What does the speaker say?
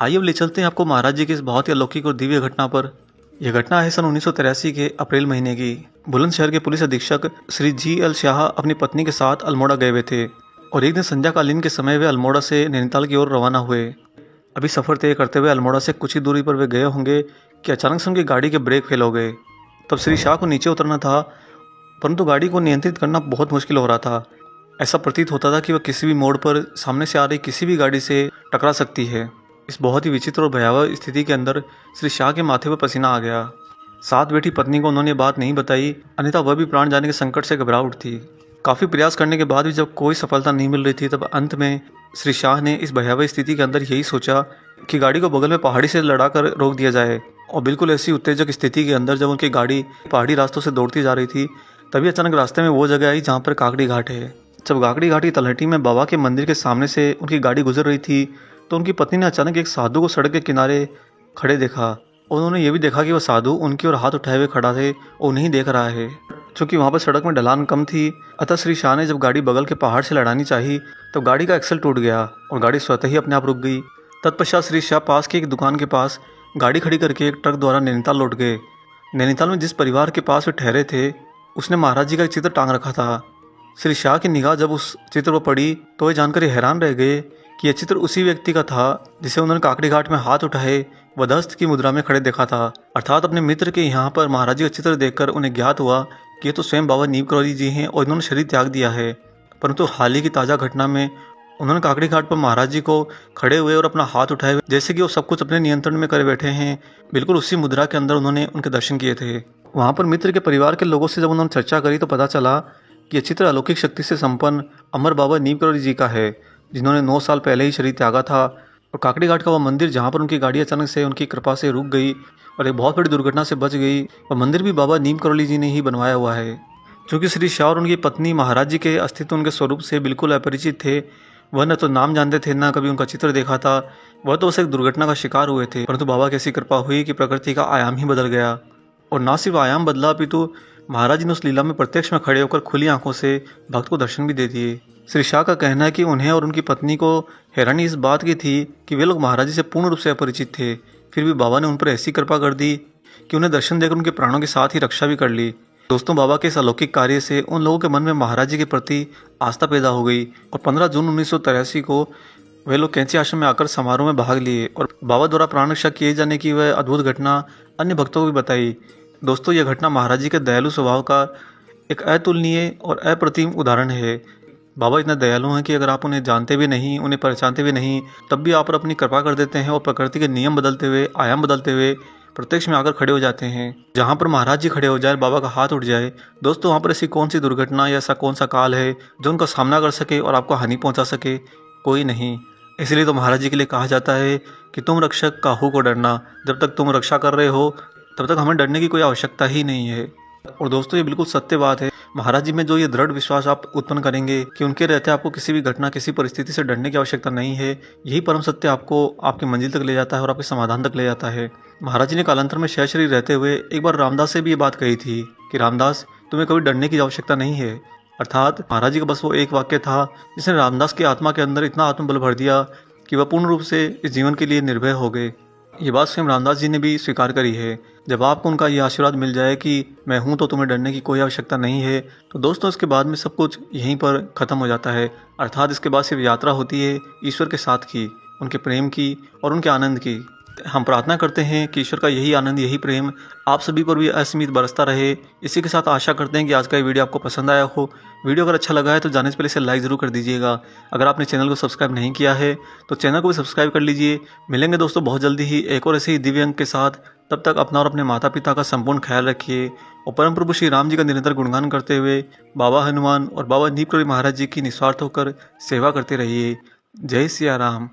आइए अब ले चलते हैं आपको महाराज जी की इस बहुत ही अलौकिक और दिव्य घटना पर। यह घटना है सन 1983 के अप्रैल महीने की। बुलंदशहर के पुलिस अधीक्षक श्री जी.एल. शाह अपनी पत्नी के साथ अल्मोड़ा गए हुए थे और एक दिन संध्याकालीन के समय वे अल्मोड़ा से नैनीताल की ओर रवाना हुए। अभी सफ़र तय करते हुए अल्मोड़ा से कुछ ही दूरी पर वे गए होंगे कि अचानक से उनकी गाड़ी के ब्रेक फेल हो गए। तब श्री शाह को नीचे उतरना था, परंतु गाड़ी को नियंत्रित करना बहुत मुश्किल हो रहा था। ऐसा प्रतीत होता था कि वह किसी भी मोड़ पर सामने से आ रही किसी भी गाड़ी से टकरा सकती है। इस बहुत ही विचित्र और भयावह स्थिति के अंदर श्री शाह के माथे पर पसीना आ गया। साथ बैठी पत्नी को उन्होंने बात नहीं बताई, अन्यथा वह भी प्राण जाने के संकट से घबरा उठती। काफ़ी प्रयास करने के बाद भी जब कोई सफलता नहीं मिल रही थी, तब अंत में श्री शाह ने इस भयावह स्थिति के अंदर यही सोचा कि गाड़ी को बगल में पहाड़ी से लड़ाकर रोक दिया जाए। और बिल्कुल ऐसी उत्तेजक स्थिति के अंदर जब उनकी गाड़ी पहाड़ी रास्तों से दौड़ती जा रही थी, तभी अचानक रास्ते में वो जगह आई जहाँ पर काकड़ी घाट है। जब काकड़ी घाट की तलहटी में बाबा के मंदिर के सामने से उनकी गाड़ी गुजर रही थी, तो उनकी पत्नी ने अचानक एक साधु को सड़क के किनारे खड़े देखा। और उन्होंने ये भी देखा कि वह साधु उनकी ओर हाथ उठाए हुए खड़ा थे और उन्हें देख रहा है। चूँकि वहाँ पर सड़क में ढलान कम थी, अतः श्री शाह ने जब गाड़ी बगल के पहाड़ से लड़ानी चाही, तो गाड़ी का एक्सल टूट गया और गाड़ी स्वतः ही अपने आप रुक गई। तत्पश्चात श्री शाह पास की एक दुकान के पास गाड़ी खड़ी करके एक ट्रक द्वारा नैनीताल लौट गए। नैनीताल में जिस परिवार के पास वे ठहरे थे, उसने महाराज जी का एक चित्र टांग रखा था। श्री शाह की निगाह जब उस चित्र पर पड़ी, तो वे जानकर हैरान रह गए कि यह चित्र उसी व्यक्ति का था जिसे उन्होंने काकड़ी घाट में हाथ उठाए वधस्त की मुद्रा में खड़े देखा था। अर्थात अपने मित्र के यहाँ पर महाराज जी का चित्र देखकर उन्हें ज्ञात हुआ कि ये तो स्वयं बाबा नीम करौली जी हैं और इन्होंने शरीर त्याग दिया है। परंतु हाल ही की ताज़ा घटना में उन्होंने काकड़ी घाट पर महाराज जी को खड़े हुए और अपना हाथ उठाए हुए, जैसे कि वो सब कुछ अपने नियंत्रण में करे बैठे हैं, बिल्कुल उसी मुद्रा के अंदर उन्होंने उनके दर्शन किए थे। वहाँ पर मित्र के परिवार के लोगों से जब उन्होंने चर्चा करी, तो पता चला कि यह चित्र अलौकिक शक्ति से संपन्न अमर बाबा नीम करौली जी का है, जिन्होंने 9 साल पहले ही शरीर त्यागा था। और काकड़ी घाट का वह मंदिर जहाँ पर उनकी गाड़ी अचानक से उनकी कृपा से रुक गई और एक बहुत बड़ी दुर्घटना से बच गई, वह मंदिर भी बाबा नीम करौली जी ने ही बनवाया हुआ है। चूँकि श्री शाह और उनकी पत्नी महाराज जी के अस्तित्व उनके स्वरूप से बिल्कुल अपरिचित थे, वह न तो नाम जानते थे, न कभी उनका चित्र देखा था, वह तो बस एक दुर्घटना का शिकार हुए थे। परंतु बाबा की ऐसी कृपा हुई कि प्रकृति का आयाम ही बदल गया। और न सिर्फ आयाम बदला, अपितु महाराज जी ने उस लीला में प्रत्यक्ष में खड़े होकर खुली आंखों से भक्त को दर्शन भी दे दिए। श्री शाह का कहना है कि उन्हें और उनकी पत्नी को हैरानी इस बात की थी कि वे लोग महाराज जी से पूर्ण रूप से अपरिचित थे, फिर भी बाबा ने उन पर ऐसी कृपा कर दी कि उन्हें दर्शन देकर उनके प्राणों के साथ ही रक्षा भी कर ली। दोस्तों, बाबा के इस अलौकिक कार्य से उन लोगों के मन में महाराज जी के प्रति आस्था पैदा हो गई और 15 जून 1983 को वे लोग कैंची आश्रम में आकर समारोह में भाग लिए और बाबा द्वारा प्राण रक्षा किए जाने की वह अद्भुत घटना अन्य भक्तों को भी बताई। दोस्तों, यह घटना महाराज जी के दयालु स्वभाव का एक अतुलनीय और अप्रतिम उदाहरण है। बाबा इतना दयालु हैं कि अगर आप उन्हें जानते भी नहीं, उन्हें पहचानते भी नहीं, तब भी आप पर अपनी कृपा कर देते हैं और प्रकृति के नियम बदलते हुए, आयाम बदलते हुए प्रत्यक्ष में आकर खड़े हो जाते हैं। जहाँ पर महाराज जी खड़े हो जाए, बाबा का हाथ उठ जाए, दोस्तों वहाँ पर ऐसी कौन सी दुर्घटना या ऐसा कौन सा काल है जो उनका सामना कर सके और आपको हानि पहुँचा सके? कोई नहीं। इसलिए तो महाराज जी के लिए कहा जाता है कि तुम रक्षक काहू को डरना। जब तक तुम रक्षा कर रहे हो, तब तक हमें डरने की कोई आवश्यकता ही नहीं है। और दोस्तों, ये बिल्कुल सत्य बात है। महाराज जी में जो ये दृढ़ विश्वास आप उत्पन्न करेंगे कि उनके रहते आपको किसी भी घटना, किसी परिस्थिति से डरने की आवश्यकता नहीं है, यही परम सत्य आपको आपकी मंजिल तक ले जाता है और आपके समाधान तक ले जाता है। महाराज जी ने कालांतर में शेष शरीर रहते हुए एक बार रामदास से भी ये बात कही थी कि रामदास, तुम्हें कभी डरने की आवश्यकता नहीं है। अर्थात महाराज जी का बस वो एक वाक्य था जिसने रामदास की आत्मा के अंदर इतना आत्मबल भर दिया कि वह पूर्ण रूप से इस जीवन के लिए निर्भय हो गए। ये बात स्वयं रामदास जी ने भी स्वीकार करी है। जब आपको उनका ये आशीर्वाद मिल जाए कि मैं हूँ तो तुम्हें डरने की कोई आवश्यकता नहीं है, तो दोस्तों इसके बाद में सब कुछ यहीं पर ख़त्म हो जाता है। अर्थात इसके बाद सिर्फ यात्रा होती है ईश्वर के साथ की, उनके प्रेम की और उनके आनंद की। हम प्रार्थना करते हैं कि ईश्वर का यही आनंद, यही प्रेम आप सभी पर भी असीमित बरसता रहे। इसी के साथ आशा करते हैं कि आज का ये वीडियो आपको पसंद आया हो। वीडियो अगर अच्छा लगा है तो जाने से पहले इसे लाइक ज़रूर कर दीजिएगा। अगर आपने चैनल को सब्सक्राइब नहीं किया है तो चैनल को भी सब्सक्राइब कर लीजिए। मिलेंगे दोस्तों बहुत जल्दी ही एक और ऐसे ही दिव्य अंक के साथ। तब तक अपना और अपने माता पिता का संपूर्ण ख्याल रखिए और परम प्रभु श्री राम जी का निरंतर गुणगान करते हुए बाबा हनुमान और बाबा नीम करौली महाराज जी की निस्वार्थ होकर सेवा करते रहिए। जय सिया राम।